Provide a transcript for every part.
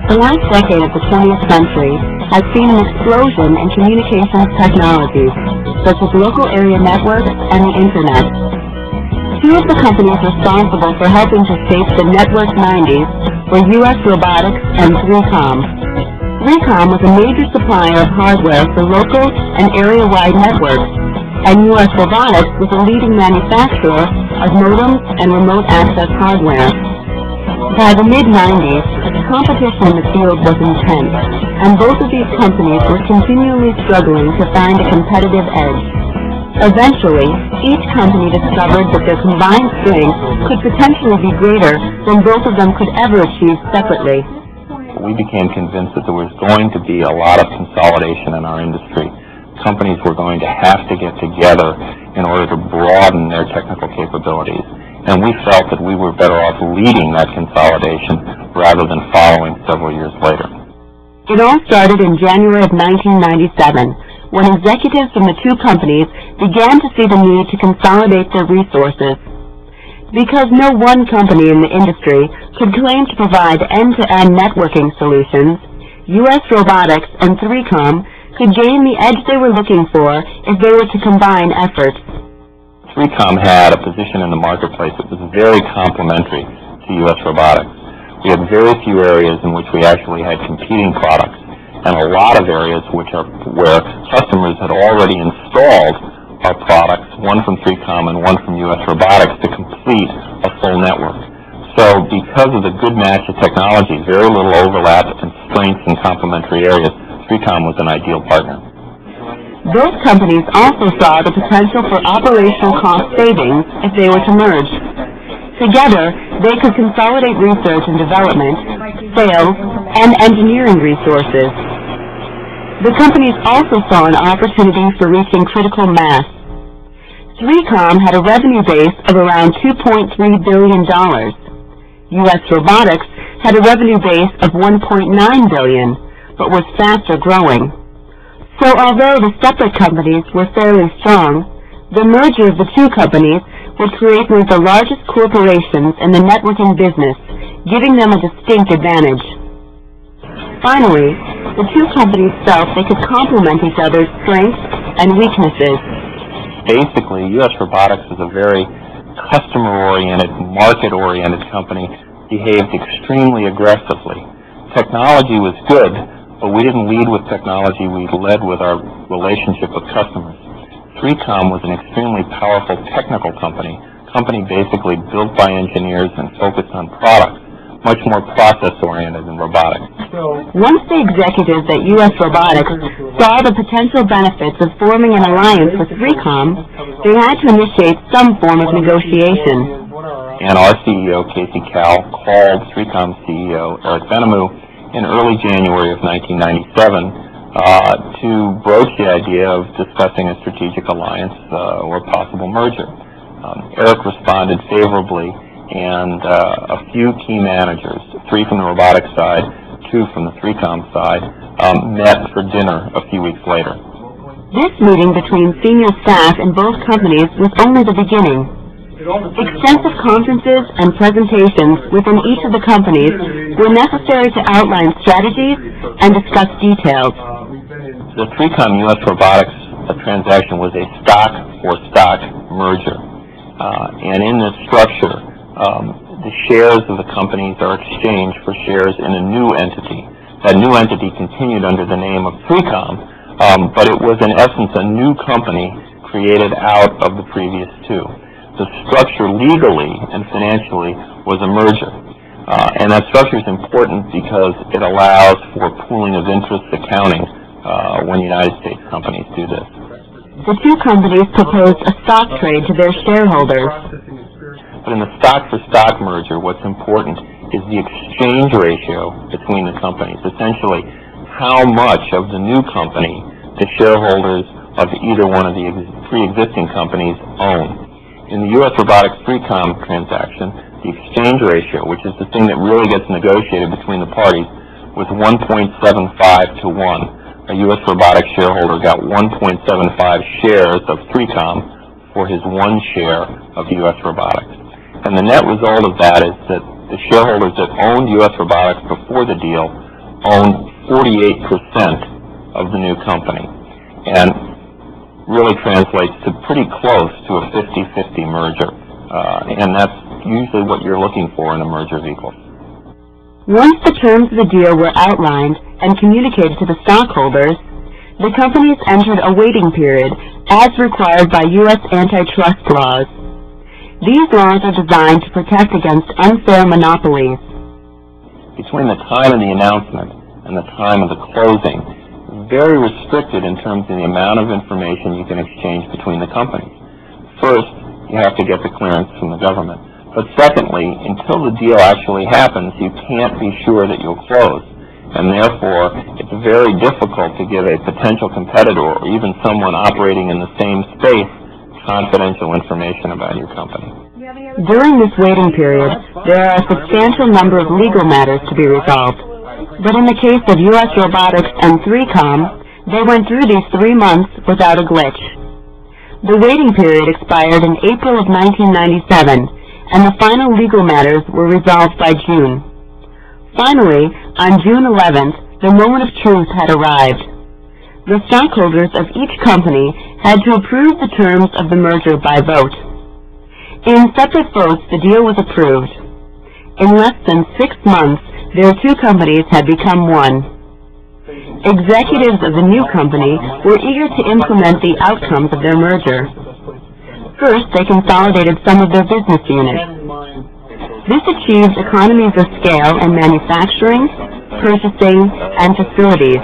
The last decade of the 20th century has seen an explosion in communications technologies, such as local area networks and the Internet. Two of the companies responsible for helping to shape the network 90s were U.S. Robotics and 3Com. 3Com was a major supplier of hardware for local and area-wide networks, and U.S. Robotics was a leading manufacturer of modems and remote access hardware. By the mid-90s, competition in the field was intense, and both of these companies were continually struggling to find a competitive edge. Eventually, each company discovered that their combined strengths could potentially be greater than both of them could ever achieve separately. We became convinced that there was going to be a lot of consolidation in our industry. Companies were going to have to get together in order to broaden their technical capabilities. And we felt that we were better off leading that consolidation rather than following several years later. It all started in January of 1997, when executives from the two companies began to see the need to consolidate their resources. Because no one company in the industry could claim to provide end-to-end networking solutions, U.S. Robotics and 3Com could gain the edge they were looking for if they were to combine efforts. 3Com had a position in the marketplace that was very complementary to U.S. Robotics. We had very few areas in which we actually had competing products, and a lot of areas where customers had already installed our products, one from 3Com and one from U.S. Robotics, to complete a full network. So because of the good match of technology, very little overlap and strengths in complementary areas, 3Com was an ideal partner. Both companies also saw the potential for operational cost savings if they were to merge. Together, they could consolidate research and development, sales, and engineering resources. The companies also saw an opportunity for reaching critical mass. 3Com had a revenue base of around $2.3 billion. U.S. Robotics had a revenue base of $1.9 billion, but was faster growing. So although the separate companies were fairly strong, the merger of the two companies would create one of the largest corporations in the networking business, giving them a distinct advantage. Finally, the two companies felt they could complement each other's strengths and weaknesses. Basically, U.S. Robotics is a very customer-oriented, market-oriented company, behaved extremely aggressively. Technology was good, but we didn't lead with technology, we led with our relationship with customers. 3Com was an extremely powerful technical company basically built by engineers and focused on products, much more process-oriented than robotics. Once the executives at U.S. Robotics saw the potential benefits of forming an alliance with 3Com, they had to initiate some form of negotiation. And our CEO, Casey Cowell, called 3Com CEO, Eric Benamou, in early January of 1997 to broach the idea of discussing a strategic alliance or possible merger. Eric responded favorably, and a few key managers, 3 from the robotics side, 2 from the 3Com side, met for dinner a few weeks later. This meeting between senior staff in both companies was only the beginning. Extensive conferences and presentations within each of the companies were necessary to outline strategies and discuss details. The 3Com U.S. Robotics transaction was a stock-for-stock merger. And in this structure, the shares of the companies are exchanged for shares in a new entity. That new entity continued under the name of 3Com, but it was in essence a new company created out of the previous two. The structure legally and financially was a merger. And that structure is important because it allows for pooling of interest accounting when United States companies do this. The two companies proposed a stock trade to their shareholders. But in the stock-for-stock merger, what's important is the exchange ratio between the companies. Essentially, how much of the new company the shareholders of either one of the pre-existing companies own. In the U.S. Robotics 3Com transaction, the exchange ratio, which is the thing that really gets negotiated between the parties, was 1.75 to 1. A U.S. Robotics shareholder got 1.75 shares of 3Com for his 1 share of U.S. Robotics. And the net result of that is that the shareholders that owned U.S. Robotics before the deal owned 48% of the new company, and really translates to pretty close to a 50-50 merger, and that's usually what you're looking for in a merger of equals. Once the terms of the deal were outlined and communicated to the stockholders, the companies entered a waiting period as required by U.S. antitrust laws. These laws are designed to protect against unfair monopolies. Between the time of the announcement and the time of the closing, very restricted in terms of the amount of information you can exchange between the companies. First, you have to get the clearance from the government. But secondly, until the deal actually happens, you can't be sure that you'll close. And therefore, it's very difficult to give a potential competitor or even someone operating in the same space confidential information about your company. During this waiting period, there are a substantial number of legal matters to be resolved. But in the case of U.S. Robotics and 3Com, they went through these 3 months without a glitch. The waiting period expired in April of 1997, and the final legal matters were resolved by June. Finally, on June 11th, the moment of truth had arrived. The stockholders of each company had to approve the terms of the merger by vote. In separate votes, the deal was approved. In less than 6 months, their 2 companies had become one. Executives of the new company were eager to implement the outcomes of their merger. First, they consolidated some of their business units. This achieved economies of scale in manufacturing, purchasing, and facilities.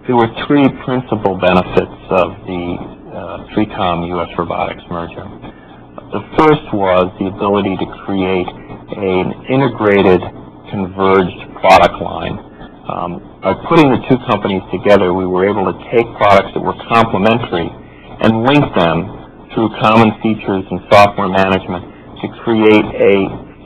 There were 3 principal benefits of the 3Com U.S. Robotics merger. The first was the ability to create an integrated, converged product line. By putting the 2 companies together, we were able to take products that were complementary and link them through common features and software management to create a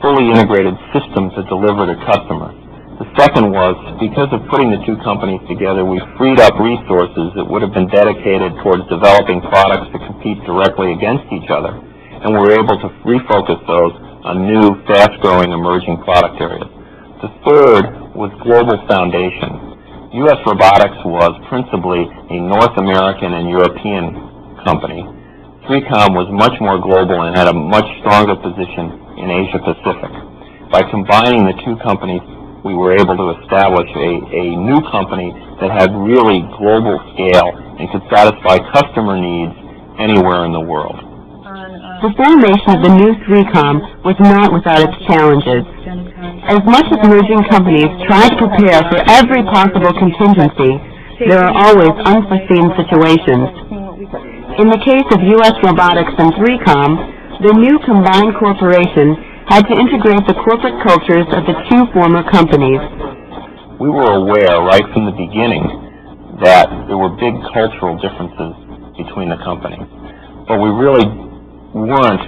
fully integrated system to deliver to customers. The second was, because of putting the 2 companies together, we freed up resources that would have been dedicated towards developing products to compete directly against each other, and we were able to refocus those on new, fast-growing, emerging product areas. The third was global foundation. U.S. Robotics was principally a North American and European company. 3Com was much more global and had a much stronger position in Asia Pacific. By combining the 2 companies, we were able to establish a new company that had really global scale and could satisfy customer needs anywhere in the world. The formation of the new 3Com was not without its challenges. As much as merging companies try to prepare for every possible contingency, there are always unforeseen situations. In the case of U.S. Robotics and 3Com, the new combined corporation had to integrate the corporate cultures of the 2 former companies. We were aware right from the beginning that there were big cultural differences between the companies, but we really weren't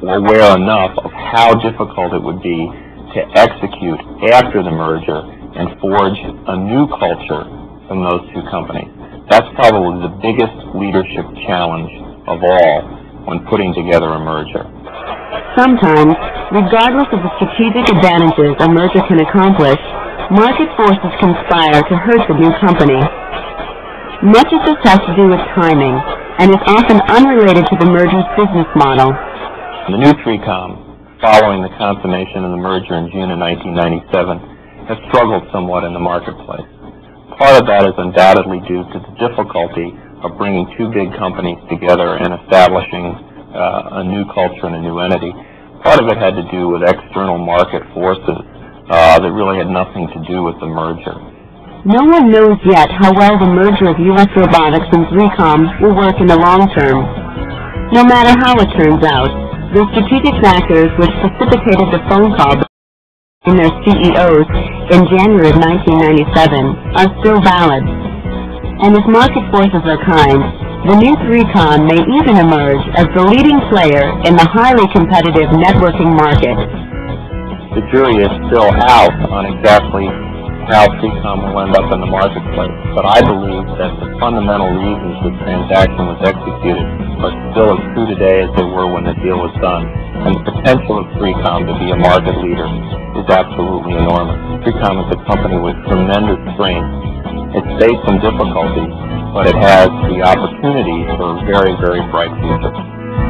aware enough of how difficult it would be to execute after the merger and forge a new culture from those 2 companies. That's probably the biggest leadership challenge of all when putting together a merger. Sometimes, regardless of the strategic advantages a merger can accomplish, market forces conspire to hurt the new company. Much of this has to do with timing, and is often unrelated to the merger's business model. The new 3Com, following the consummation of the merger in June of 1997, has struggled somewhat in the marketplace. Part of that is undoubtedly due to the difficulty of bringing 2 big companies together and establishing a new culture and a new entity. Part of it had to do with external market forces that really had nothing to do with the merger. No one knows yet how well the merger of U.S. Robotics and 3Com will work in the long term. No matter how it turns out, the strategic factors which precipitated the phone call between their CEOs in January of 1997 are still valid. And if market forces are kind, the new 3Com may even emerge as the leading player in the highly competitive networking market. The jury is still out on exactly how 3Com will end up in the marketplace, but I believe that the fundamental reasons the transaction was executed are still as true today as they were when the deal was done, and the potential of 3Com to be a market leader is absolutely enormous. Tricom is a company with tremendous strength. It's faced some difficulties, but it has the opportunity for a very, very bright future.